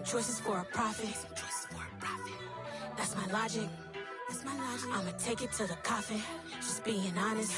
choices for a profit. That's my logic. I'ma take it to the coffin. Just being honest.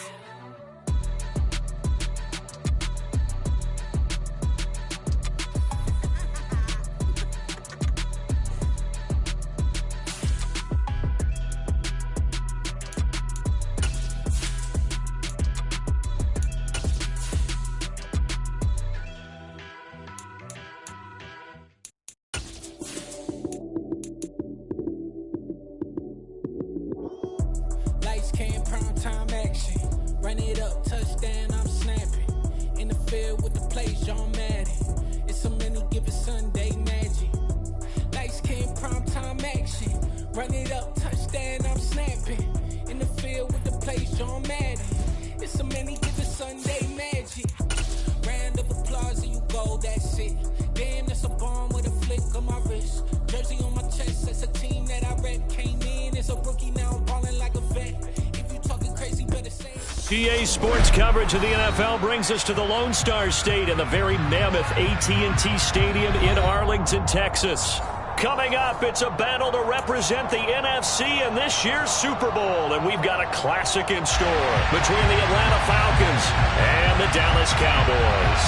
GA Sports coverage of the NFL brings us to the Lone Star State and the very mammoth AT&T Stadium in Arlington, Texas. Coming up, it's a battle to represent the NFC in this year's Super Bowl, and we've got a classic in store between the Atlanta Falcons and the Dallas Cowboys.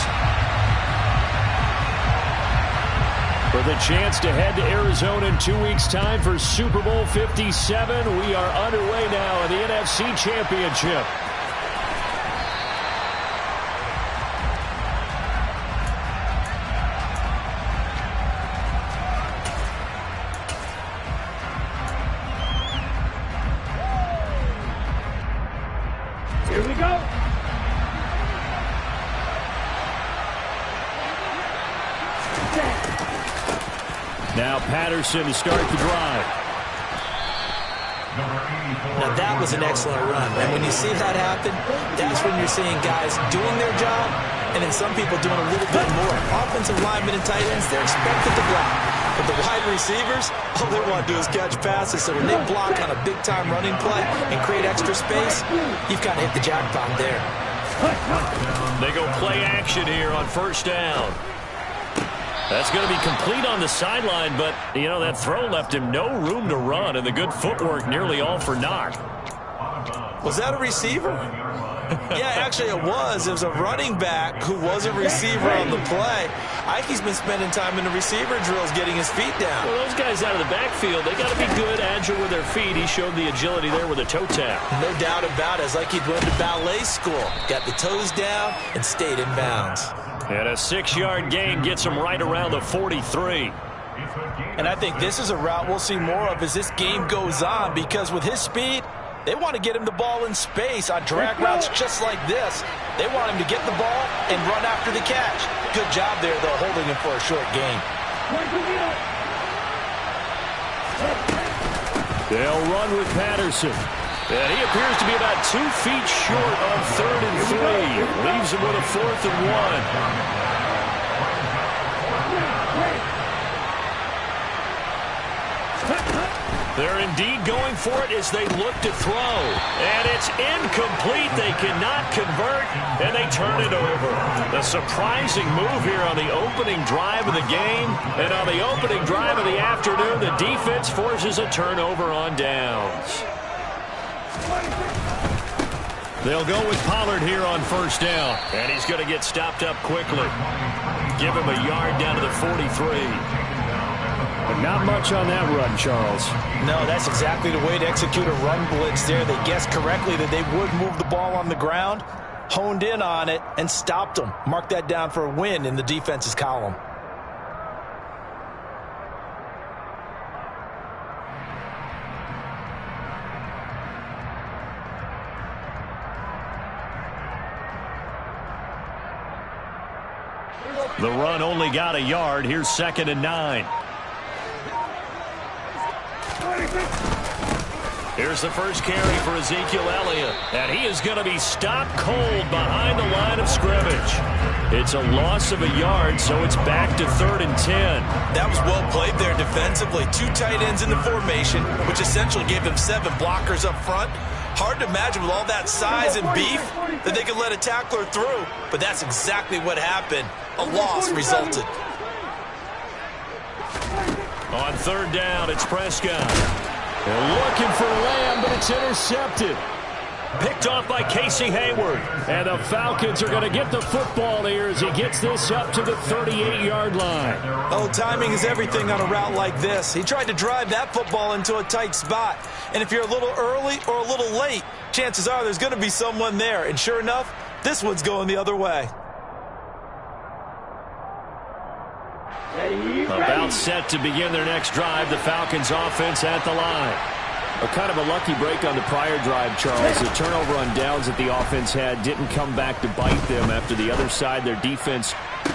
For the chance to head to Arizona in 2 weeks' time for Super Bowl 57, we are underway now in the NFC Championship. Now Patterson to start the drive. Now that was an excellent run. And when you see that happen, that's when you're seeing guys doing their job and then some people doing a little bit more. Offensive linemen and tight ends, they're expected to block. But the wide receivers, all they want to do is catch passes. So when they block on a big-time running play and create extra space, you've kind of hit the jackpot there. They go play action here on first down. That's going to be complete on the sideline, but, you know, that throw left him no room to run, and the good footwork nearly all for naught. Was that a receiver? Yeah, actually it was. It was a running back who was a receiver on the play. Ike's been spending time in the receiver drills getting his feet down. Well, those guys out of the backfield, they got to be good, agile with their feet. He showed the agility there with a toe tap. No doubt about it. It's like he'd went to ballet school. Got the toes down and stayed in bounds. And a 6-yard gain gets him right around the 43. And I think this is a route we'll see more of as this game goes on, because with his speed, they want to get him the ball in space on drag routes just like this. They want him to get the ball and run after the catch. Good job there, though, holding him for a short gain. They'll run with Patterson. And he appears to be about 2 feet short on 3rd and 3. Leaves him with a 4th and 1. They're indeed going for it as they look to throw. And it's incomplete. They cannot convert, and they turn it over. A surprising move here on the opening drive of the game. And on the opening drive of the afternoon, the defense forces a turnover on downs. They'll go with Pollard here on first down. And he's going to get stopped up quickly. Give him a yard down to the 43. But not much on that run, Charles. No, that's exactly the way to execute a run blitz there. They guessed correctly that they would move the ball on the ground, honed in on it, and stopped them. Mark that down for a win in the defense's column. The run only got a yard. Here's 2nd and 9. Here's the first carry for Ezekiel Elliott. And he is going to be stopped cold behind the line of scrimmage. It's a loss of a yard, so it's back to 3rd and 10. That was well played there defensively. 2 tight ends in the formation, which essentially gave them 7 blockers up front. Hard to imagine with all that size and beef that they could let a tackler through. But that's exactly what happened. A loss resulted. On third down, it's Prescott. They're looking for Lamb, but it's intercepted. Picked off by Casey Hayward. And the Falcons are going to get the football here as he gets this up to the 38-yard line. Oh, timing is everything on a route like this. He tried to drive that football into a tight spot. And if you're a little early or a little late, chances are there's going to be someone there. And sure enough, this one's going the other way. About set to begin their next drive, the Falcons offense at the line. A kind of a lucky break on the prior drive, Charles. The turnover on downs that the offense had didn't come back to bite them after the other side. Their defense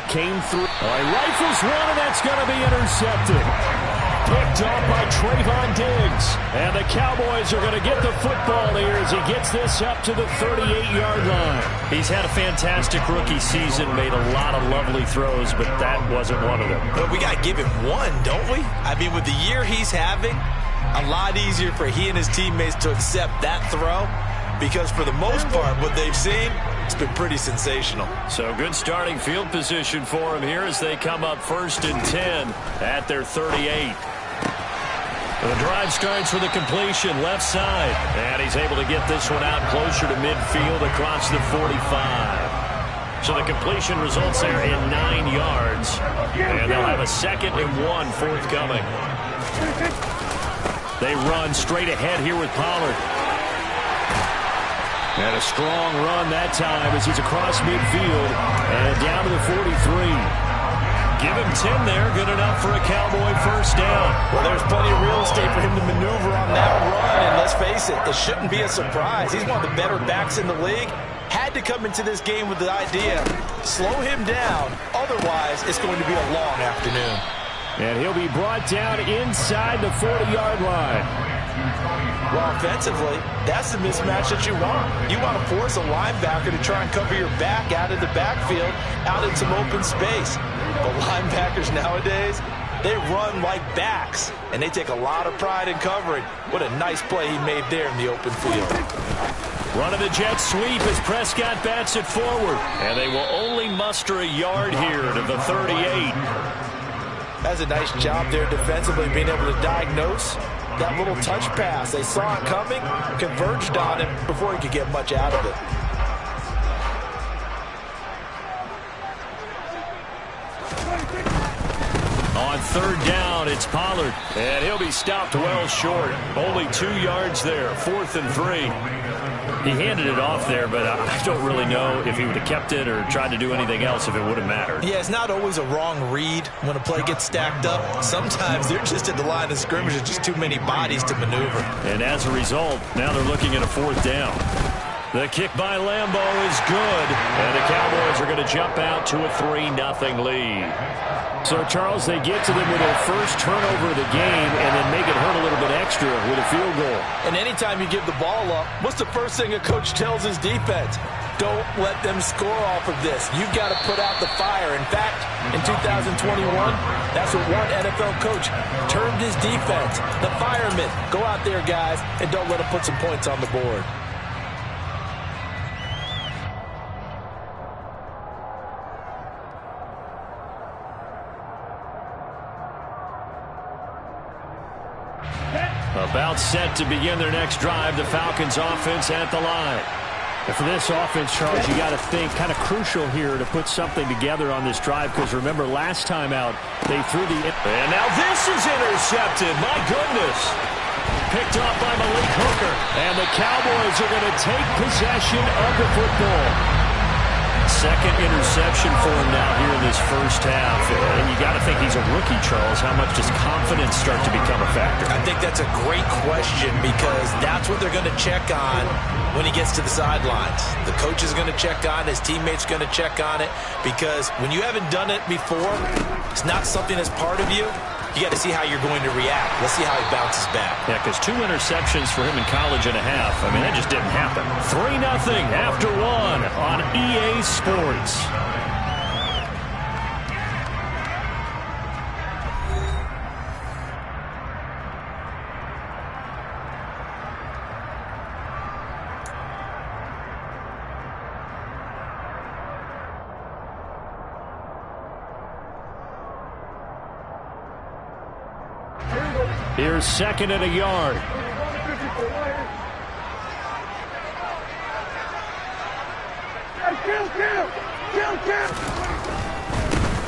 came through. Rifles one, and that's going to be intercepted. Picked off by Trayvon Diggs. And the Cowboys are going to get the football here as he gets this up to the 38-yard line. He's had a fantastic rookie season, made a lot of lovely throws, but that wasn't one of them. But we got to give him one, don't we? I mean, with the year he's having, a lot easier for he and his teammates to accept that throw because for the most part, what they've seen, it's been pretty sensational. So good starting field position for him here as they come up 1st and 10 at their 38. The drive starts with a completion left side, and he's able to get this one out closer to midfield across the 45. So the completion results there in 9 yards, and they'll have a 2nd and 1 forthcoming. They run straight ahead here with Pollard. And a strong run that time as he's across midfield and down to the 43. Give him 10 there. Good enough for a Cowboy first down. Well, there's plenty of real estate for him to maneuver on that run. And let's face it, it shouldn't be a surprise. He's one of the better backs in the league. Had to come into this game with the idea, slow him down. Otherwise, it's going to be a long afternoon. And he'll be brought down inside the 40-yard line. Well, offensively, that's the mismatch that you want. You want to force a linebacker to try and cover your back out of the backfield, out in some open space. But linebackers nowadays, they run like backs, and they take a lot of pride in covering. What a nice play he made there in the open field. Running the jet sweep as Prescott bats it forward. And they will only muster a yard here to the 38. That's a nice job there defensively, being able to diagnose that little touch pass. They saw it coming, converged on him before he could get much out of it. On third down, it's Pollard, and he'll be stopped well short. Only 2 yards there, 4th and 3. He handed it off there, but I don't really know if he would have kept it or tried to do anything else if it would have mattered. Yeah, it's not always a wrong read when a play gets stacked up. Sometimes they're just at the line of scrimmage. There's just too many bodies to maneuver. And as a result, now they're looking at a 4th down. The kick by Lambeau is good, and the Cowboys are going to jump out to a 3-0 lead. So, Charles, they get to them with their first turnover of the game and then make it hurt a little bit extra with a field goal. And anytime you give the ball up, what's the first thing a coach tells his defense? Don't let them score off of this. You've got to put out the fire. In fact, in 2021, that's what one NFL coach termed his defense. The firemen. Go out there, guys, and don't let them put some points on the board. About set to begin their next drive, the Falcons offense at the line. And for this offense, Charles, you got to think kind of crucial here to put something together on this drive because remember last time out, they threw the... And now this is intercepted. My goodness. Picked off by Malik Hooker. And the Cowboys are going to take possession of the football. Second interception for him now here in this first half. And you got to think he's a rookie, Charles. How much does confidence start to become a factor? I think that's a great question because that's what they're going to check on when he gets to the sidelines. The coach is going to check on, his teammates going to check on it because when you haven't done it before, it's not something that's part of you. You got to see how you're going to react. Let's see how he bounces back. Yeah, because 2 interceptions for him in college and a half. I mean, that just didn't happen. 3-0 after 1 on EA Sports. Here's second and a yard.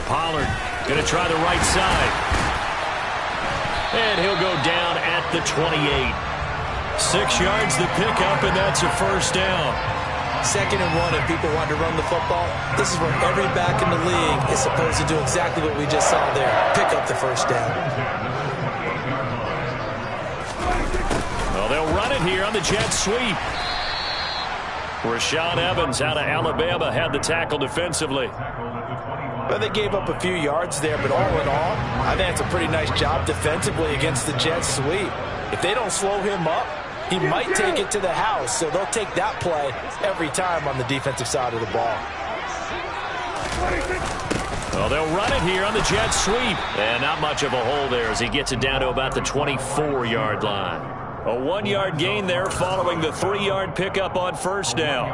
Pollard going to try the right side. And he'll go down at the 28. 6 yards the pickup, and that's a first down. 2nd and 1, and people want to run the football. This is where every back in the league is supposed to do exactly what we just saw there. Pick up the first down. Well, they'll run it here on the jet sweep. Rashaan Evans out of Alabama had the tackle defensively. Well, they gave up a few yards there, but all in all, I think it's a pretty nice job defensively against the jet sweep. If they don't slow him up, he might take it to the house, so they'll take that play every time on the defensive side of the ball. Well, they'll run it here on the jet sweep. And not much of a hole there as he gets it down to about the 24-yard line. A 1-yard gain there following the 3-yard pickup on first down.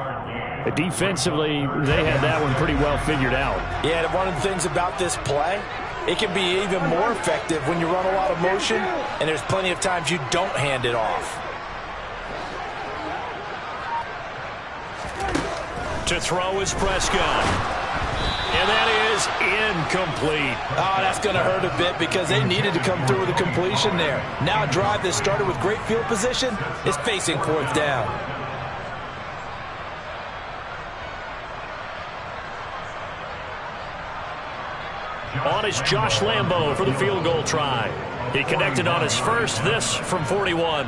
Defensively, they had that one pretty well figured out. Yeah, and one of the things about this play, it can be even more effective when you run a lot of motion, and there's plenty of times you don't hand it off. To throw is Prescott. And that is incomplete. Oh, that's going to hurt a bit because they needed to come through with a completion there. Now a drive that started with great field position is facing 4th down. On is Josh Lambo for the field goal try. He connected on his first, this from 41.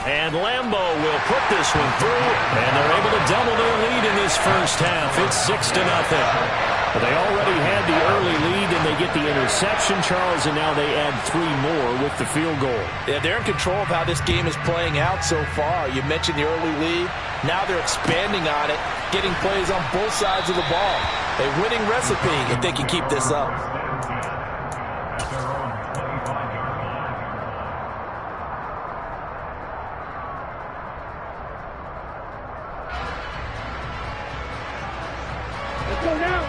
And Lambo will put this one through, and they're able to double their lead in this first half. It's 6-0. But they already had the early lead, and they get the interception, Charles, and now they add 3 more with the field goal. Yeah, they're in control of how this game is playing out so far. You mentioned the early lead. Now they're expanding on it, getting plays on both sides of the ball. A winning recipe if they can keep this up.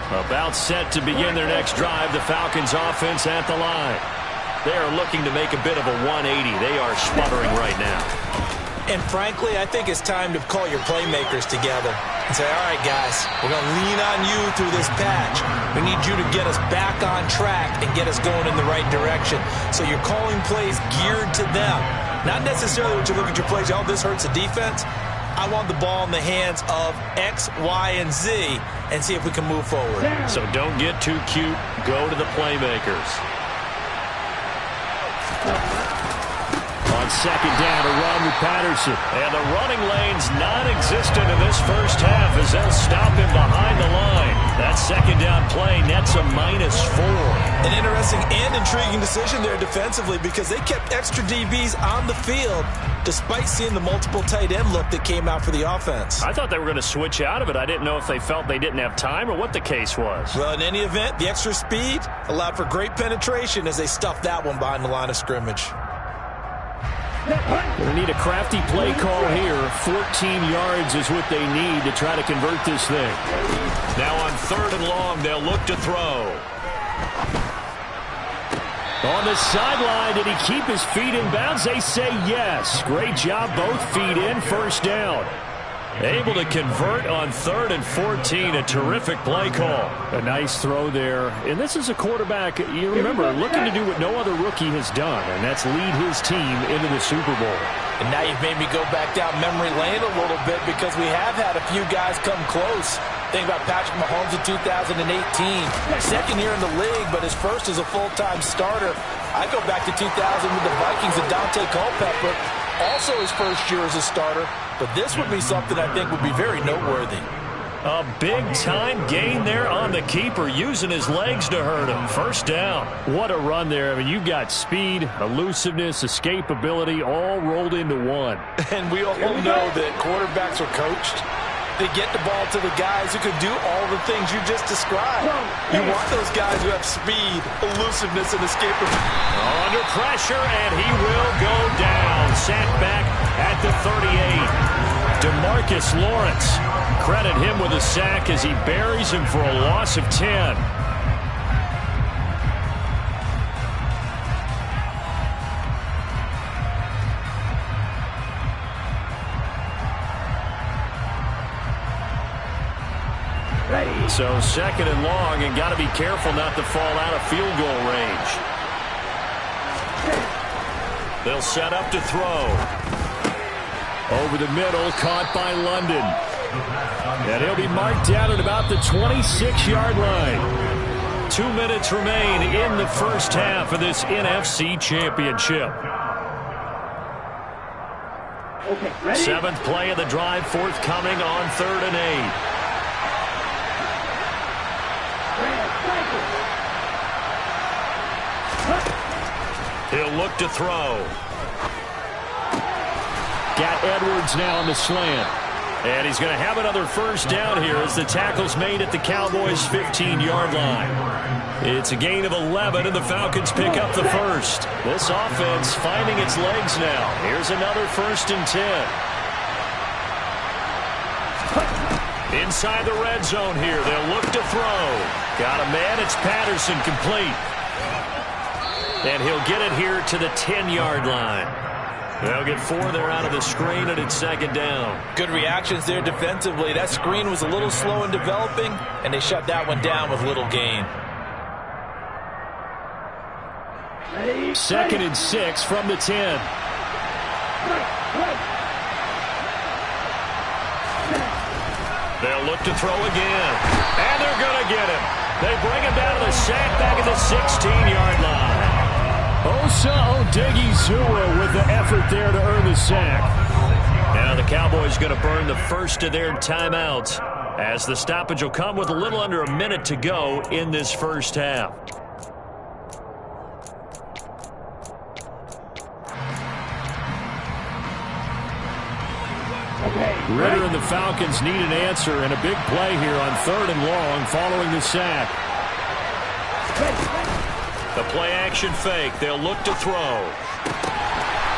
About set to begin their next drive, the Falcons offense at the line. They are looking to make a bit of a 180. They are sputtering right now. And frankly, I think it's time to call your playmakers together and say, all right, guys, we're going to lean on you through this patch. We need you to get us back on track and get us going in the right direction. So you're calling plays geared to them. Not necessarily when you look at your plays, oh, this hurts the defense. I want the ball in the hands of X, Y, and Z and see if we can move forward. So don't get too cute. Go to the playmakers. On second down, a run with Patterson. And the running lane's non-existent in this first half as they'll stop him behind the line. That second down play nets a -4. An interesting and intriguing decision there defensively because they kept extra DBs on the field despite seeing the multiple tight end look that came out for the offense. I thought they were going to switch out of it. I didn't know if they felt they didn't have time or what the case was. Well, in any event, the extra speed allowed for great penetration as they stuffed that one behind the line of scrimmage. They need a crafty play call here. 14 yards is what they need to try to convert this thing. Now on 3rd and long, they'll look to throw. On the sideline, did he keep his feet in bounds? They say yes. Great job, both feet in, first down. Able to convert on 3rd and 14. A terrific play call. A nice throw there. And this is a quarterback, you remember, looking to do what no other rookie has done, and that's lead his team into the Super Bowl. And now you've made me go back down memory lane a little bit because we have had a few guys come close. Think about Patrick Mahomes in 2018. Second year in the league, but his first as a full-time starter. I go back to 2000 with the Vikings and Dante Culpepper. Also his first year as a starter. But this would be something I think would be very noteworthy. A big-time gain there on the keeper, using his legs to hurt him. First down. What a run there. I mean, you've got speed, elusiveness, escapability, all rolled into one. And we all know that quarterbacks are coached. They get the ball to the guys who can do all the things you just described. You want those guys who have speed, elusiveness, and escapability. Under pressure, and he will go down. Sacked back at the 38. DeMarcus Lawrence. Credit him with a sack as he buries him for a loss of 10. So second and long, and got to be careful not to fall out of field goal range. They'll set up to throw. Over the middle, caught by London. And he'll be marked down at about the 26-yard line. 2 minutes remain in the first half of this NFC Championship. Seventh play of the drive forthcoming on 3rd and 8. He'll look to throw. Got Edwards now on the slant. And he's going to have another first down here as the tackle's made at the Cowboys' 15-yard line. It's a gain of 11, and the Falcons pick up the first. This offense finding its legs now. Here's another 1st and 10. Inside the red zone here. They'll look to throw. Got a man. It's Patterson, complete. And he'll get it here to the 10-yard line. They'll get 4 there out of the screen, and it's 2nd down. Good reactions there defensively. That screen was a little slow in developing, and they shut that one down with little gain. 2nd and 6 from the 10. They'll look to throw again. And they're going to get him. They bring him down to the sack back at the 16-yard line. Osa Odighizuwa with the effort there to earn the sack. Now the Cowboys going to burn the first of their timeouts as the stoppage will come with a little under a minute to go in this first half. Ritter and the Falcons need an answer and a big play here on 3rd and long following the sack. The play action fake. They'll look to throw.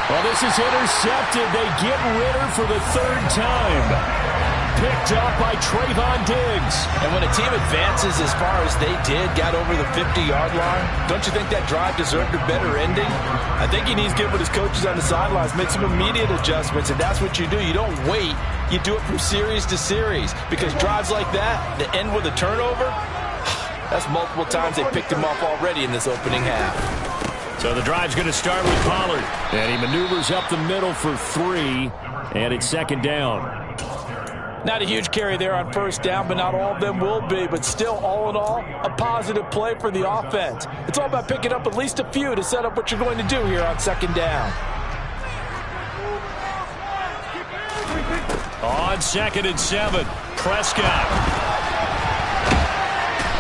Well, this is intercepted. They get Ritter for the 3rd time. Picked up by Trayvon Diggs. And when a team advances as far as they did, got over the 50-yard line, don't you think that drive deserved a better ending? I think he needs to get with his coaches on the sidelines, make some immediate adjustments, and that's what you do. You don't wait. You do it from series to series, because drives like that end with a turnover, that's multiple times they picked him off already in this opening half. So the drive's going to start with Pollard. And he maneuvers up the middle for 3, and it's 2nd down. Not a huge carry there on 1st down, but not all of them will be. But still, all in all, a positive play for the offense. It's all about picking up at least a few to set up what you're going to do here on 2nd down. On 2nd and 7, Prescott.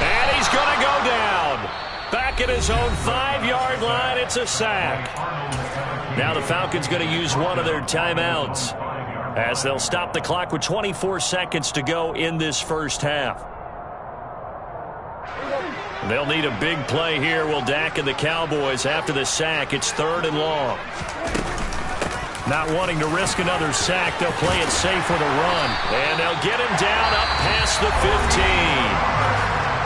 And he's going to go down. Back at his own 5-yard line, it's a sack. Now the Falcons going to use one of their timeouts as they'll stop the clock with 24 seconds to go in this first half. They'll need a big play here, will Dak and the Cowboys after the sack. It's 3rd and long. Not wanting to risk another sack, they'll play it safe with a run. And they'll get him down up past the 15.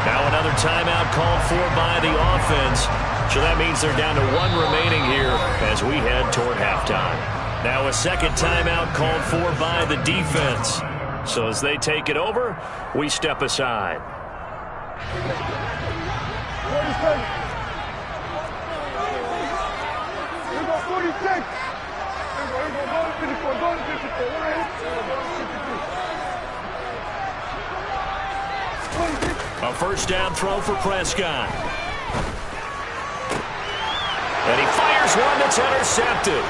Now another timeout called for by the offense. So that means they're down to 1 remaining here as we head toward halftime. Now a 2nd timeout called for by the defense. So as they take it over, we step aside. A 1st down throw for Prescott. And he fires one that's intercepted.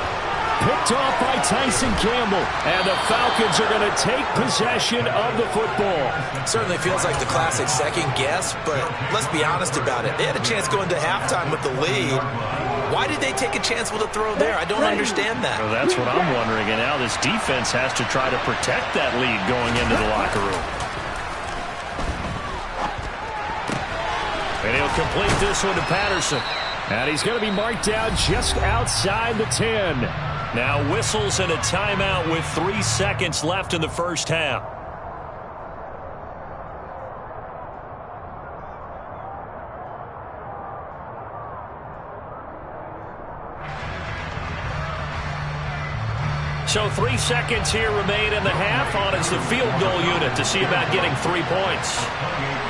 Picked off by Tyson Campbell. And the Falcons are going to take possession of the football. Certainly feels like the classic second guess, but let's be honest about it. They had a chance going to halftime with the lead. Why did they take a chance with a throw there? I don't understand that. Well, that's what I'm wondering. And now this defense has to try to protect that lead going into the locker room. And he'll complete this one to Patterson. And he's going to be marked down just outside the 10. Now whistles and a timeout with 3 seconds left in the first half. So 3 seconds here remain in the half. On is the field goal unit to see about getting 3 points.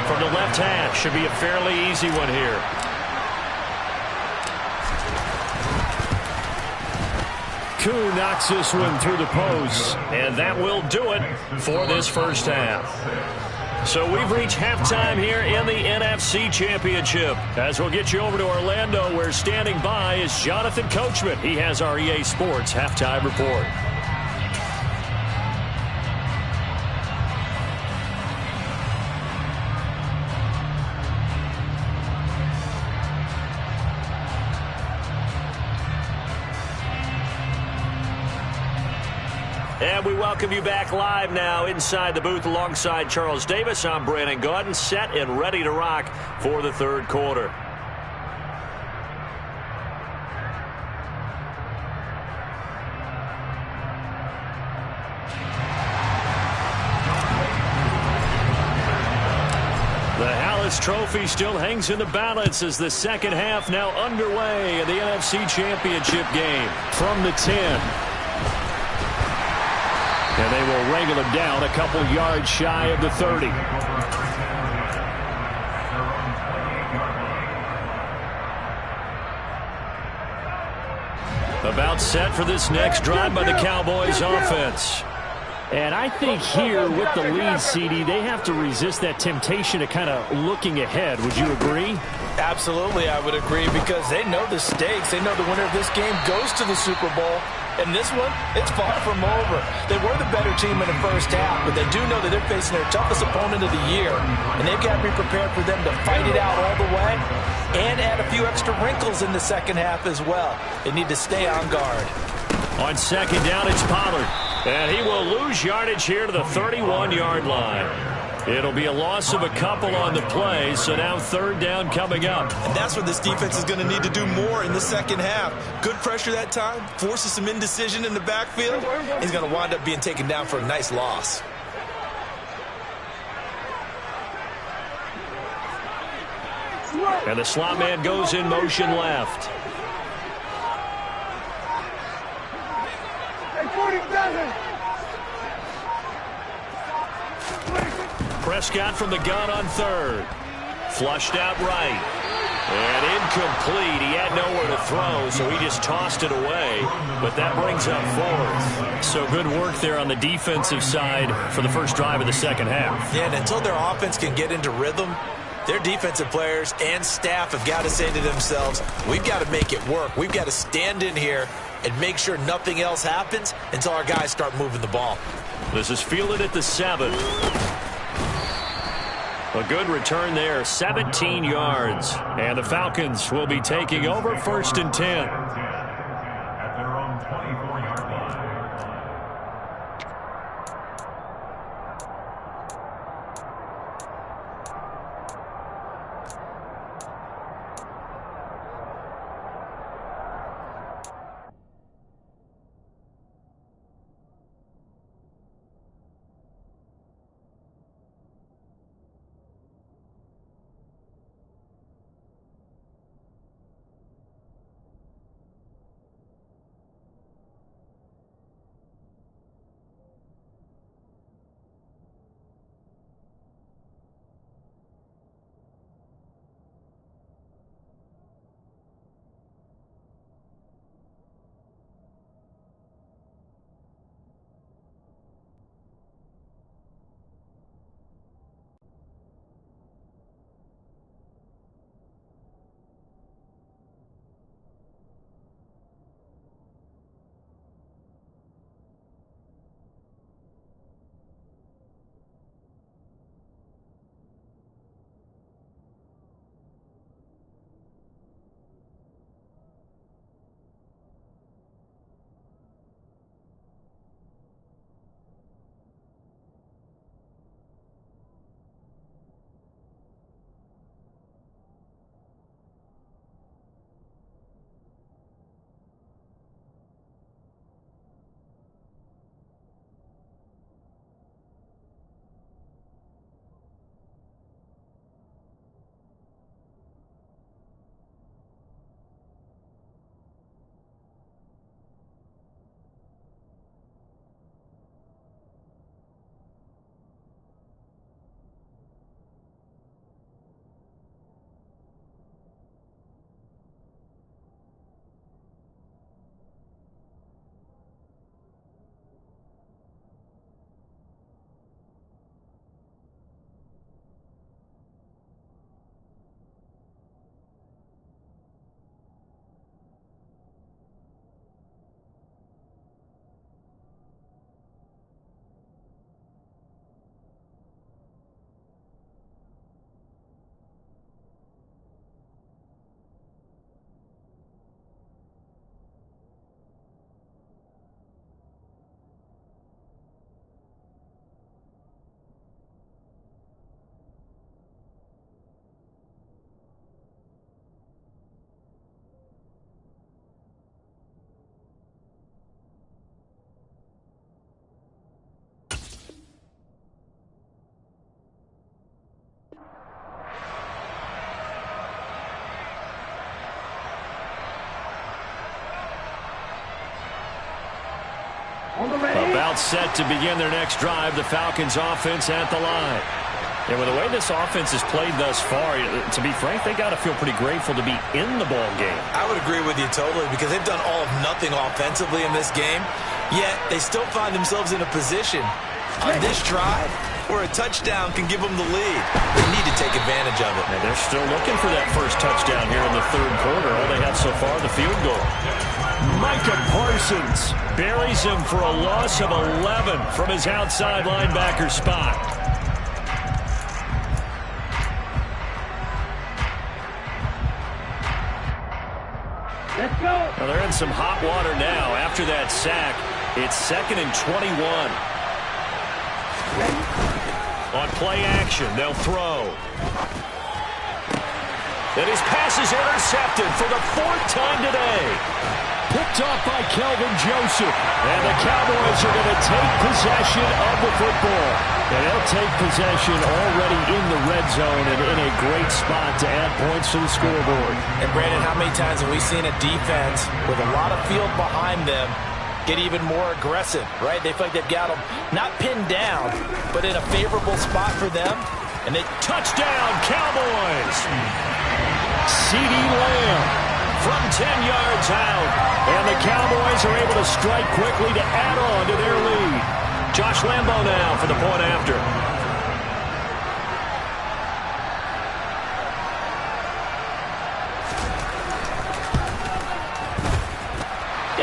From the left hash, should be a fairly easy one here. Koo knocks this one through the post, and that will do it for this first half. So we've reached halftime here in the NFC Championship. As we'll get you over to Orlando, where standing by is Jonathan Coachman. He has our EA Sports halftime report. And we welcome you back live now inside the booth alongside Charles Davis. I'm Brandon Gaudin, set and ready to rock for the third quarter. The Hallis Trophy still hangs in the balance as the second half now underway in the NFC Championship game. From the 10. And they will wrangle him down a couple yards shy of the 30. About set for this next drive by the Cowboys offense. And I think here with the lead, CD, they have to resist that temptation of kind of looking ahead. Would you agree? Absolutely, I would agree, because they know the stakes. They know the winner of this game goes to the Super Bowl. And this one, it's far from over. They were the better team in the first half, but they do know that they're facing their toughest opponent of the year. And they've got to be prepared for them to fight it out all the way and add a few extra wrinkles in the second half as well. They need to stay on guard. On second down, it's Pollard. And he will lose yardage here to the 31-yard line. It'll be a loss of a couple on the play, so now third down coming up. And that's what this defense is going to need to do more in the second half. Good pressure that time, forces some indecision in the backfield. He's going to wind up being taken down for a nice loss. And the slot man goes in motion left. Prescott from the gun on third. Flushed out right. And incomplete. He had nowhere to throw, so he just tossed it away. But that brings up fourth. So good work there on the defensive side for the first drive of the second half. Yeah, and until their offense can get into rhythm, their defensive players and staff have got to say to themselves, we've got to make it work. We've got to stand in here and make sure nothing else happens until our guys start moving the ball. This is fielded at the 7. A good return there, 17 yards. And the Falcons will be taking over first and 10. About set to begin their next drive, the Falcons offense at the line. And with the way this offense has played thus far, to be frank, they got to feel pretty grateful to be in the ball game. I would agree with you totally because they've done all of nothing offensively in this game, yet they still find themselves in a position on this drive where a touchdown can give them the lead. They need to take advantage of it. And they're still looking for that first touchdown here in the third quarter. All they have so far, the field goal. Micah Parsons buries him for a loss of 11 from his outside linebacker spot. Let's go. Well, they're in some hot water now. After that sack, it's 2nd and 21. On play action, they'll throw. And his pass is intercepted for the 4th time today. Picked off by Kelvin Joseph. And the Cowboys are going to take possession of the football. And they'll take possession already in the red zone and in a great spot to add points to the scoreboard. And Brandon, how many times have we seen a defense with a lot of field behind them get even more aggressive, right? They feel like they've got them not pinned down, but in a favorable spot for them. And they touchdown, Cowboys! CeeDee Lamb from 10 yards out. And the Cowboys are able to strike quickly to add on to their lead. Josh Lambo now for the point after.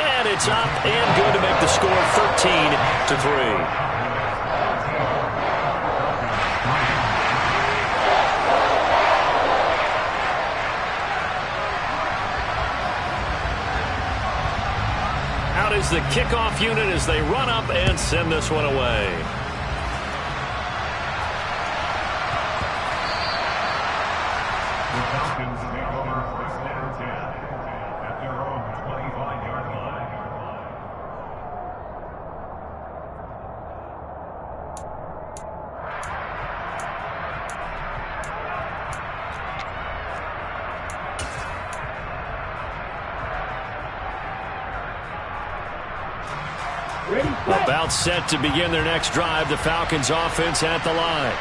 And it's up and good to make the score 13-3. Is the kickoff unit as they run up and send this one away. The Falcons take over first and 10 at their own 25-yard line. About set to begin their next drive, the Falcons offense at the line.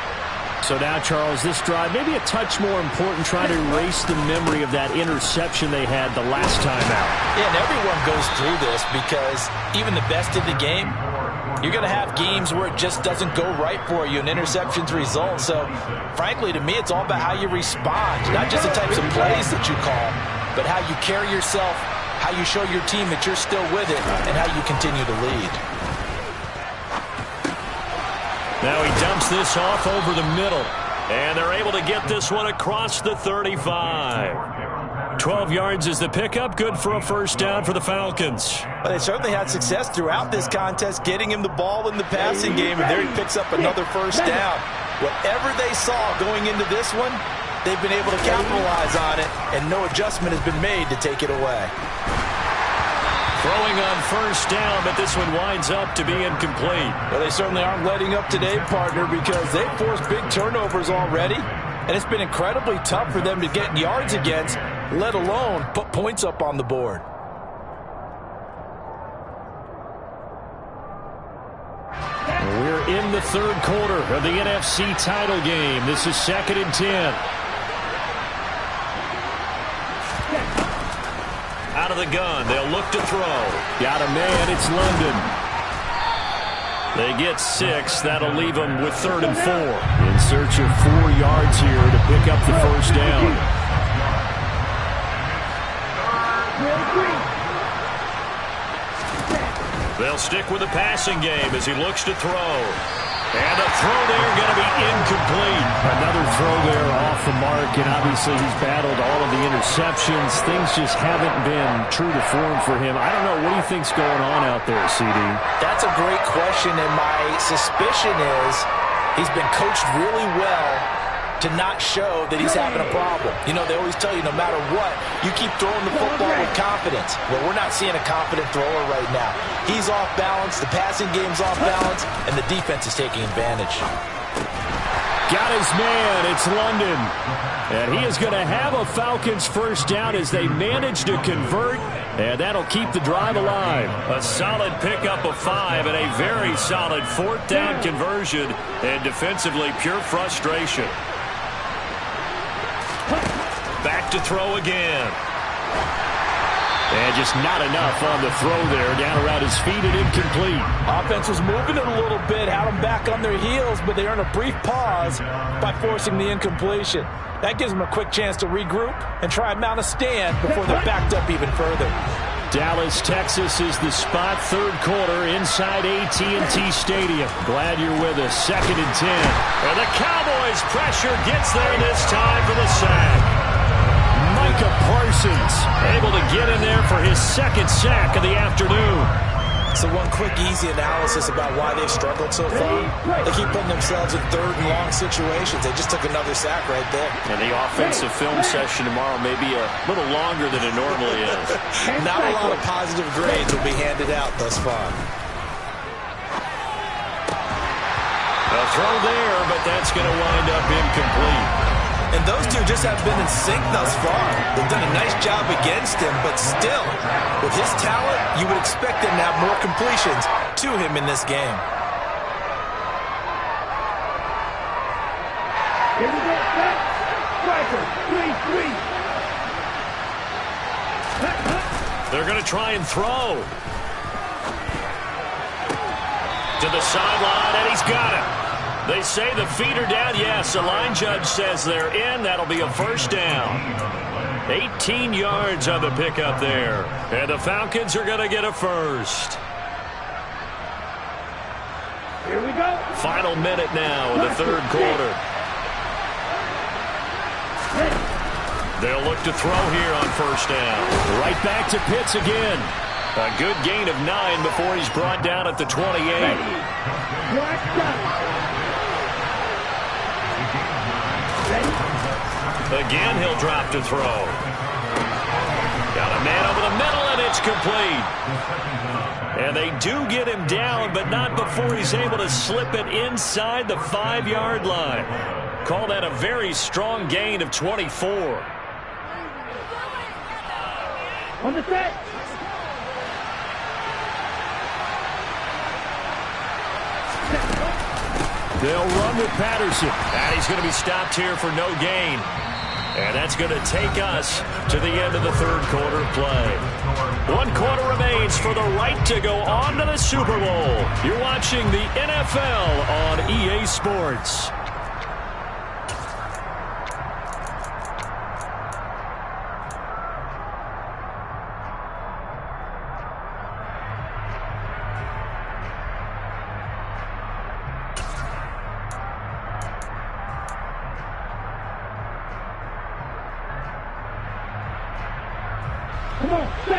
So now, Charles, this drive maybe a touch more important, trying to erase the memory of that interception they had the last time out. Yeah, and everyone goes through this because even the best of the game, you're going to have games where it just doesn't go right for you and interceptions result. So, frankly, to me, it's all about how you respond, not just the types of plays that you call, but how you carry yourself, how you show your team that you're still with it, and how you continue to lead. Now he dumps this off over the middle, and they're able to get this one across the 35. 12 yards is the pickup, good for a first down for the Falcons. But they certainly had success throughout this contest, getting him the ball in the passing game, and there he picks up another first down. Whatever they saw going into this one, they've been able to capitalize on it, and no adjustment has been made to take it away. Throwing on first down, but this one winds up to be incomplete. Well, they certainly aren't letting up today, partner, because they've forced big turnovers already, and it's been incredibly tough for them to get yards against, let alone put points up on the board. We're in the third quarter of the NFC title game. This is 2nd and 10. Out of the gun, they'll look to throw. Got a man, it's London. They get 6. That'll leave them with 3rd and 4. In search of 4 yards here to pick up the first down. They'll stick with the passing game as he looks to throw. And a throw there going to be incomplete. Another throw there off the mark, and obviously he's battled all of the interceptions. Things just haven't been true to form for him. I don't know. What do you think's going on out there, CD? That's a great question, and my suspicion is he's been coached really well to not show that he's having a problem. You know, they always tell you no matter what, you keep throwing the football with confidence. Well, we're not seeing a confident thrower right now. He's off balance, the passing game's off balance, and the defense is taking advantage. Got his man, it's London. And he is going to have a Falcons first down as they manage to convert, and that'll keep the drive alive. A solid pickup of 5 and a very solid 4th down conversion, and defensively pure frustration. Back to throw again. And just not enough on the throw there. Down around his feet and incomplete. Offense was moving it a little bit, had them back on their heels, but they earned a brief pause by forcing the incompletion. That gives them a quick chance to regroup and try and mount a stand before they're backed up even further. Dallas, Texas is the spot. Third quarter inside AT&T Stadium. Glad you're with us. 2nd and 10. And the Cowboys pressure gets there this time for the sack. Micah Parsons able to get in there for his 2nd sack of the afternoon. So one quick, easy analysis about why they've struggled so far. They keep putting themselves in 3rd and long situations. They just took another sack right there. And the offensive film session tomorrow may be a little longer than it normally is. Not a lot of positive grades will be handed out thus far. A throw there, but that's going to wind up incomplete. And those two just have been in sync thus far. They've done a nice job against him, but still, with his talent, you would expect them to have more completions to him in this game. Here we go, set, striker, 3-3. They're going to try and throw. To the sideline, and he's got it. They say the feet are down. Yes, the line judge says they're in. That'll be a first down. 18 yards on the pickup there. And the Falcons are going to get a first. Here we go. Final minute now in the 3rd quarter. They'll look to throw here on first down. Right back to Pitts again. A good gain of 9 before he's brought down at the 28. Again, he'll drop to throw. Got a man over the middle, and it's complete. And they do get him down, but not before he's able to slip it inside the 5-yard line. Call that a very strong gain of 24. On the set. They'll run with Patterson. And he's going to be stopped here for no gain. And that's going to take us to the end of the 3rd quarter play. 1 quarter remains for the right to go on to the Super Bowl. You're watching the NFL on EA Sports.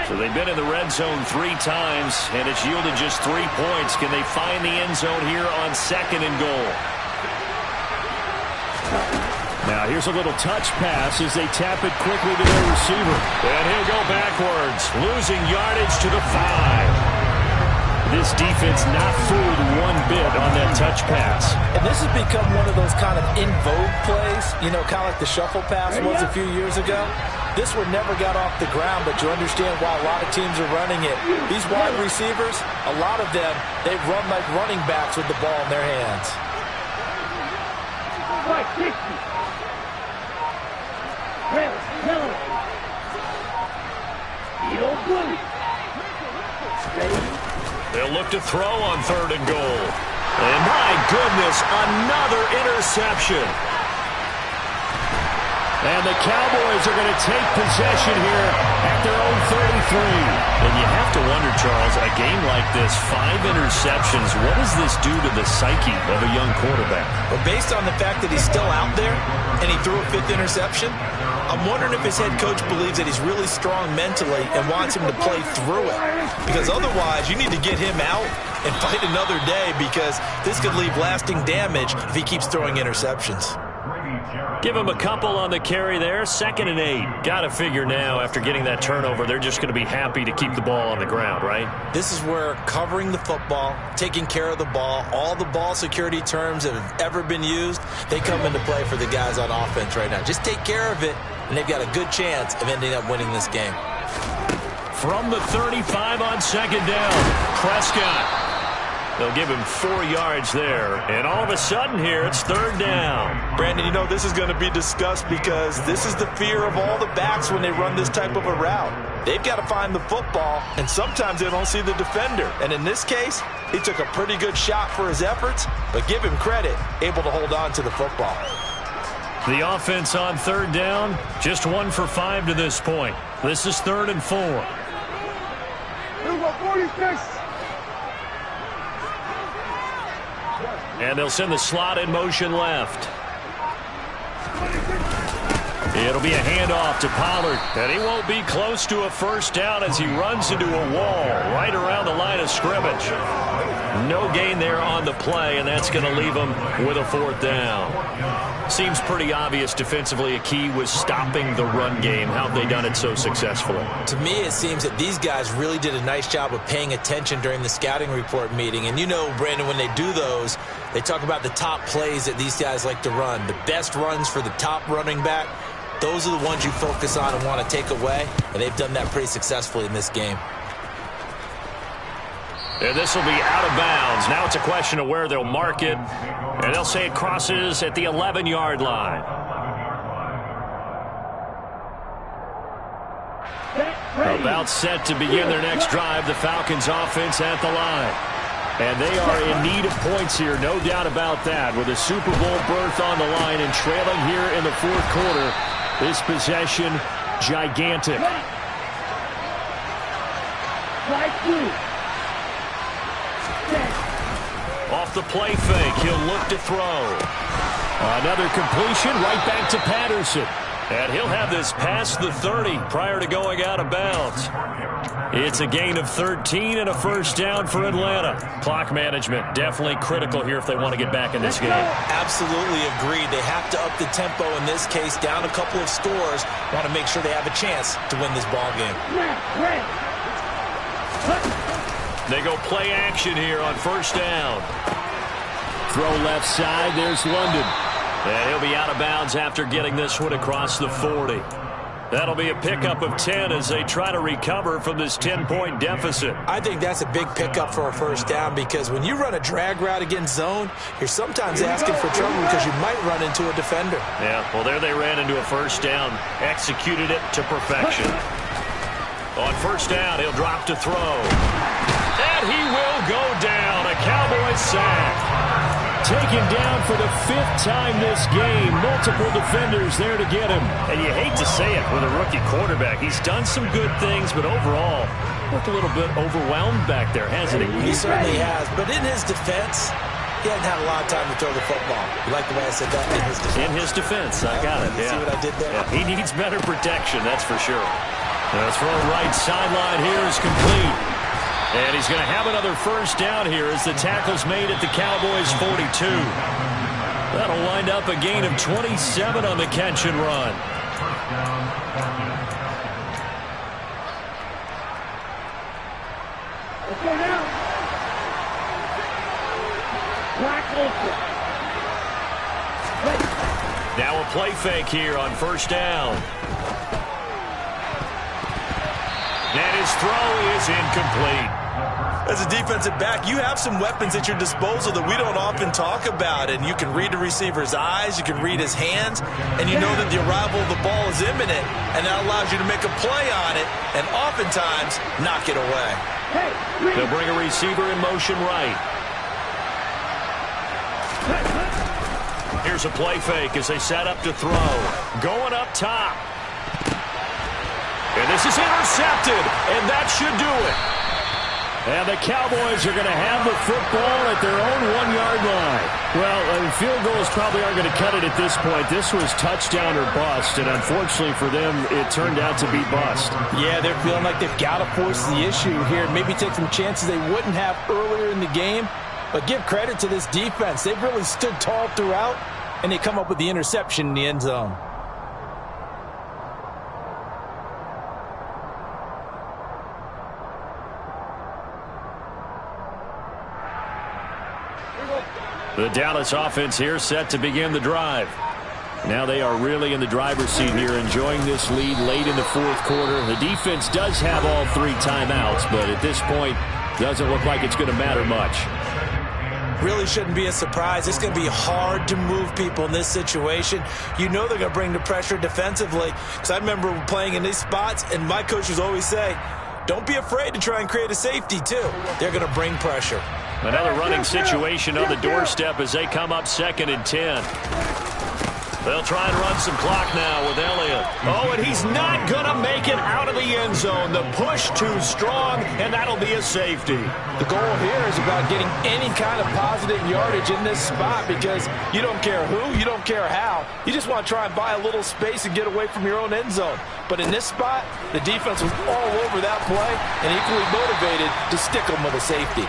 So they've been in the red zone 3 times, and it's yielded just 3 points. Can they find the end zone here on 2nd and goal? Now here's a little touch pass as they tap it quickly to their receiver. And he'll go backwards, losing yardage to the 5. This defense not fooled one bit on that touch pass. And this has become one of those kind of in vogue plays, you know, kind of like the shuffle pass was a few years ago. This one never got off the ground, but you understand why a lot of teams are running it. These wide receivers, a lot of them, they run like running backs with the ball in their hands. Right, 60. Red, yellow. Yellow, blue. Ready? They'll look to throw on 3rd and goal. And my goodness, another interception. And the Cowboys are going to take possession here at their own 33. And you have to wonder, Charles, a game like this, 5 interceptions, what does this do to the psyche of a young quarterback? But based on the fact that he's still out there and he threw a 5th interception, I'm wondering if his head coach believes that he's really strong mentally and wants him to play through it. Because otherwise, you need to get him out and fight another day, because this could leave lasting damage if he keeps throwing interceptions. Give him a couple on the carry there. 2nd and 8. Got to figure now after getting that turnover, they're just going to be happy to keep the ball on the ground, right? This is where covering the football, taking care of the ball, all the ball security terms that have ever been used, they come into play for the guys on offense right now. Just take care of it, and they've got a good chance of ending up winning this game. From the 35 on 2nd down, Prescott. They'll give him 4 yards there. And all of a sudden here, it's 3rd down. Brandon, you know this is going to be discussed because this is the fear of all the backs when they run this type of a route. They've got to find the football, and sometimes they don't see the defender. And in this case, he took a pretty good shot for his efforts, but give him credit, able to hold on to the football. The offense on 3rd down, just 1 for 5 to this point. This is 3rd and 4. Number 46. And they'll send the slot in motion left. It'll be a handoff to Pollard. And he won't be close to a 1st down as he runs into a wall right around the line of scrimmage. No gain there on the play, and that's going to leave him with a 4th down. Seems pretty obvious defensively a key was stopping the run game. How have they done it so successfully? To me, it seems that these guys really did a nice job of paying attention during the scouting report meeting. And you know, Brandon, when they do those, they talk about the top plays that these guys like to run. The best runs for the top running back, those are the ones you focus on and want to take away. And they've done that pretty successfully in this game. And this will be out of bounds. Now it's a question of where they'll mark it. And they'll say it crosses at the 11-yard line. About set to begin their next drive, the Falcons offense at the line. And they are in need of points here, no doubt about that. With a Super Bowl berth on the line and trailing here in the 4th quarter, this possession gigantic. Off the play fake, he'll look to throw. Another completion right back to Patterson. And he'll have this past the 30 prior to going out of bounds. It's a gain of 13 and a 1st down for Atlanta. Clock management definitely critical here if they want to get back in this game. Absolutely agreed. They have to up the tempo in this case, down a couple of scores. Want to make sure they have a chance to win this ball game. They go play action here on 1st down. Throw left side, there's London. And he'll be out of bounds after getting this one across the 40. That'll be a pickup of 10 as they try to recover from this 10-point deficit. I think that's a big pickup for a 1st down because when you run a drag route against zone, you're sometimes asking for trouble because you might run into a defender. Yeah, well, there they ran into a 1st down, executed it to perfection. On 1st down, he'll drop to throw. And he will go down. A Cowboys sack. Taken down for the 5th time this game. Multiple defenders there to get him. And you hate to say it with a rookie quarterback. He's done some good things, but overall, looked a little bit overwhelmed back there, hasn't he? He certainly has. But in his defense, he hasn't had a lot of time to throw the football. You like the way I said that? In his defense. In his defense. I got it. See what I did there? Yeah. He needs better protection, that's for sure. The throw right sideline here is complete. And he's going to have another 1st down here as the tackle's made at the Cowboys 42. That'll wind up a gain of 27 on the catch and run. Okay, now. Now a play fake here on 1st down. And his throw is incomplete. As a defensive back, you have some weapons at your disposal that we don't often talk about. And you can read the receiver's eyes, you can read his hands, and you know that the arrival of the ball is imminent. And that allows you to make a play on it and oftentimes knock it away. They'll bring a receiver in motion right. Here's a play fake as they set up to throw. Going up top. And this is intercepted, and that should do it. And the Cowboys are going to have the football at their own 1-yard line. Well, field goals probably aren't going to cut it at this point. This was touchdown or bust, and unfortunately for them, it turned out to be bust. Yeah, they're feeling like they've got to force the issue here and maybe take some chances they wouldn't have earlier in the game. But give credit to this defense. They've really stood tall throughout, and they come up with the interception in the end zone. The Dallas offense here set to begin the drive. Now they are really in the driver's seat here, enjoying this lead late in the fourth quarter. The defense does have all 3 timeouts, but at this point, doesn't look like it's going to matter much. Really shouldn't be a surprise. It's going to be hard to move people in this situation. You know they're going to bring the pressure defensively. Because I remember playing in these spots, and my coaches always say, don't be afraid to try and create a safety, too. They're going to bring pressure. Another running situation on the doorstep as they come up 2nd and 10. They'll try and run some clock now with Elliott. Oh, and he's not going to make it out of the end zone. The push too strong, and that'll be a safety. The goal here is about getting any kind of positive yardage in this spot because you don't care who, you don't care how. You just want to try and buy a little space and get away from your own end zone. But in this spot, the defense was all over that play and equally motivated to stick them with a safety.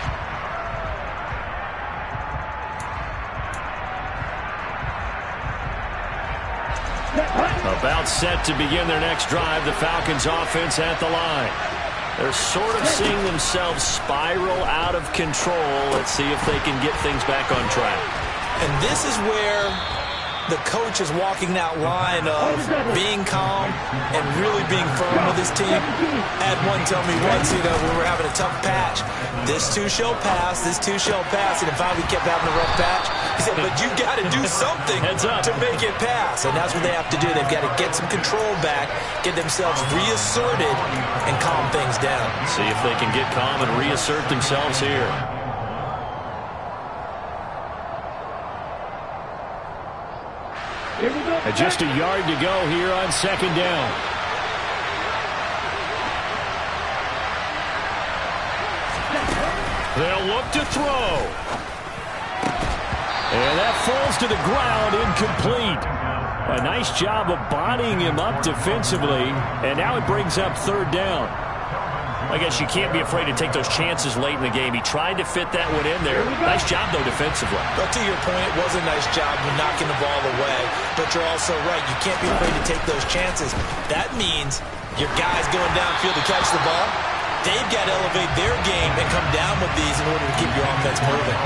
About set to begin their next drive, the Falcons offense at the line. They're sort of seeing themselves spiral out of control. Let's see if they can get things back on track. And this is where the coach is walking that line of being calm and really being firm with his team. I had one tell me once, when we were having a tough patch, this too shall pass, this too shall pass, and if we kept having a rough patch, he said, but you got to do something to make it pass. And that's what they have to do. They've got to get some control back, get themselves reasserted, and calm things down. See if they can get calm and reassert themselves here. And just a yard to go here on 2nd down. They'll look to throw. And that falls to the ground, incomplete. A nice job of bodying him up defensively, and now it brings up 3rd down. I guess you can't be afraid to take those chances late in the game. He tried to fit that one in there. Nice job, though, defensively. But to your point, it was a nice job of knocking the ball away. But you're also right. You can't be afraid to take those chances. That means your guys going downfield to catch the ball, they've got to elevate their game and come down with these in order to keep your offense moving.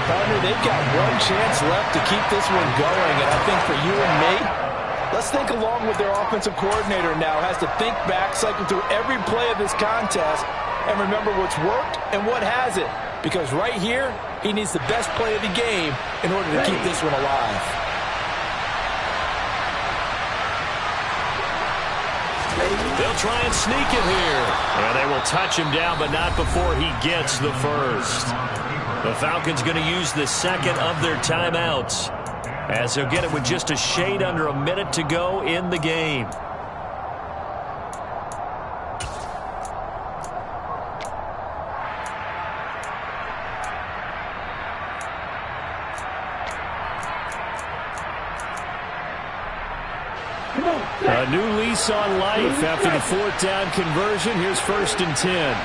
Partner, they've got one chance left to keep this one going. And I think for you and me, let's think along with their offensive coordinator now. Has to think back, cycle through every play of this contest, and remember what's worked and what hasn't. Because right here, he needs the best play of the game in order to keep this one alive. They'll try and sneak it here. And they will touch him down, but not before he gets the first. The Falcons going to use the 2nd of their timeouts, as they'll get it with just a shade under a minute to go in the game. A new lease on life after the 4th down conversion. Here's 1st and 10.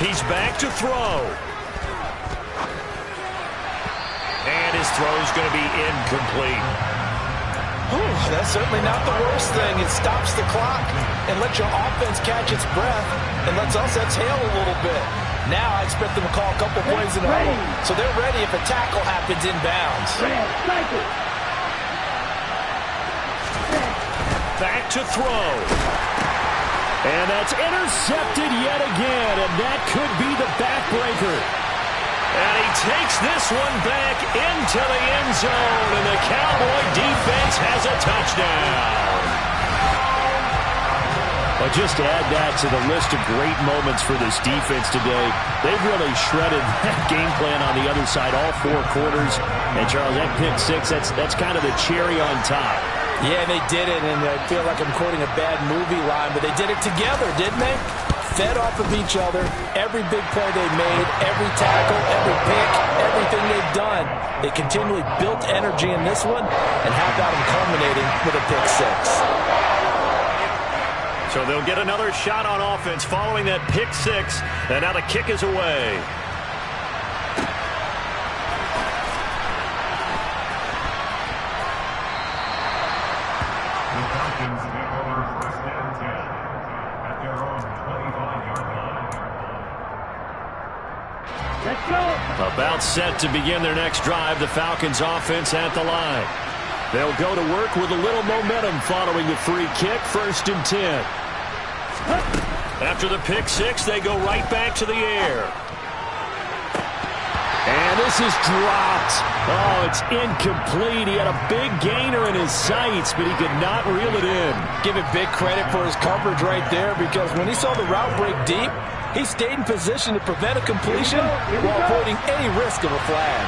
He's back to throw. And his throw's going to be incomplete. That's certainly not the worst thing. It stops the clock and lets your offense catch its breath and lets us exhale a little bit. Now I expect them to call a couple plays in a row, so they're ready if a tackle happens inbounds. Back to throw. And that's intercepted yet again, and that could be the backbreaker. And he takes this one back into the end zone, and the Cowboy defense has a touchdown. Well, just to add that to the list of great moments for this defense today, they've really shredded that game plan on the other side all 4 quarters. And, Charles, that pick 6, that's kind of the cherry on top. Yeah, they did it, and I feel like I'm quoting a bad movie line, but they did it together, didn't they? Fed off of each other, every big play they made, every tackle, every pick, everything they've done. They continually built energy in this one, and how about them culminating with a pick 6? So they'll get another shot on offense following that pick 6, and now the kick is away. The Falcons take over first and 10 at their own 25-yard line. Let's go. About set to begin their next drive, the Falcons offense at the line. They'll go to work with a little momentum following the free kick, 1st and 10. After the pick six, they go right back to the air. And this is dropped. Oh, it's incomplete. He had a big gainer in his sights, but he could not reel it in. Give him big credit for his coverage right there, because when he saw the route break deep, he stayed in position to prevent a completion while avoiding any risk of a flag.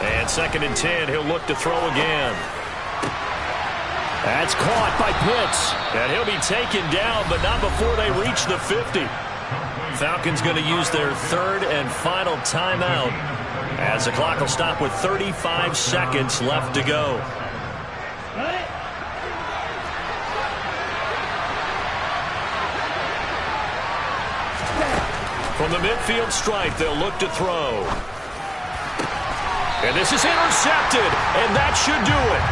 And 2nd and 10, he'll look to throw again. That's caught by Pitts. And he'll be taken down, but not before they reach the 50. Falcons going to use their 3rd and final timeout, as the clock will stop with 35 seconds left to go. From the midfield stripe, they'll look to throw. And this is intercepted, and that should do it.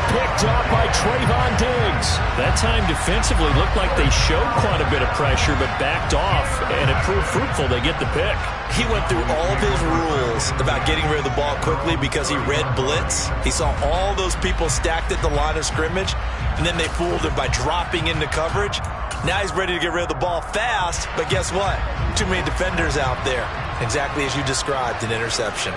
Picked up by Trayvon Diggs. That time defensively looked like they showed quite a bit of pressure, but backed off, and it proved fruitful. They get the pick. He went through all of his rules about getting rid of the ball quickly because he read blitz. He saw all those people stacked at the line of scrimmage, and then they fooled him by dropping into coverage. Now he's ready to get rid of the ball fast, but guess what? Too many defenders out there. Exactly as you described, an interception.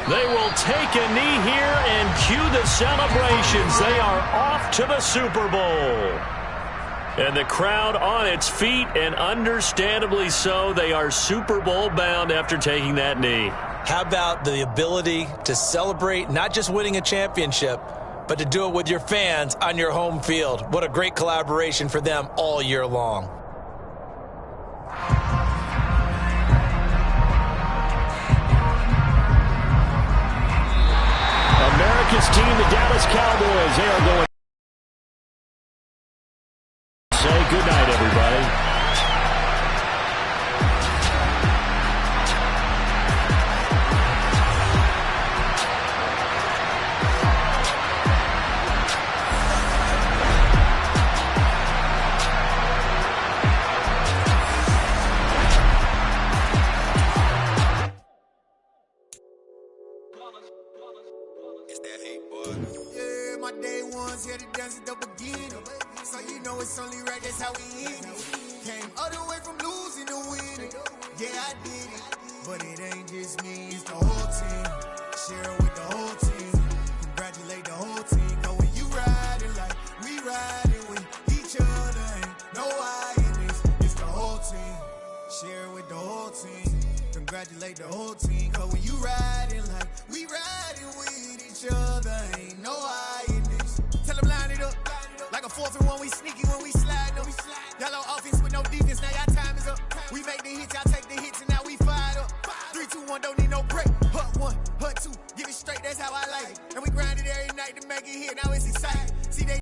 They will take a knee here and cue the celebrations. They are off to the Super Bowl. And the crowd on its feet, and understandably so. They are Super Bowl bound after taking that knee. How about the ability to celebrate not just winning a championship, but to do it with your fans on your home field? What a great collaboration for them all year long. America's team, the Dallas Cowboys. They are going. Say goodnight, everybody. Yeah, my day ones here to dance at the beginning. So you know it's only right, that's how we end it. Came all the way from losing to winning. Yeah, I did it. But it ain't just me, it's the whole team. Share it with the whole team. Congratulate the whole team. Cause when you riding like we riding with each other, ain't no I in this. It's the whole team. Share it with the whole team. Congratulate the whole team. Cause when you riding like we riding with each other, ain't no I in this. Tell them line it up. Like a 4th and 1, we sneaky when we slide.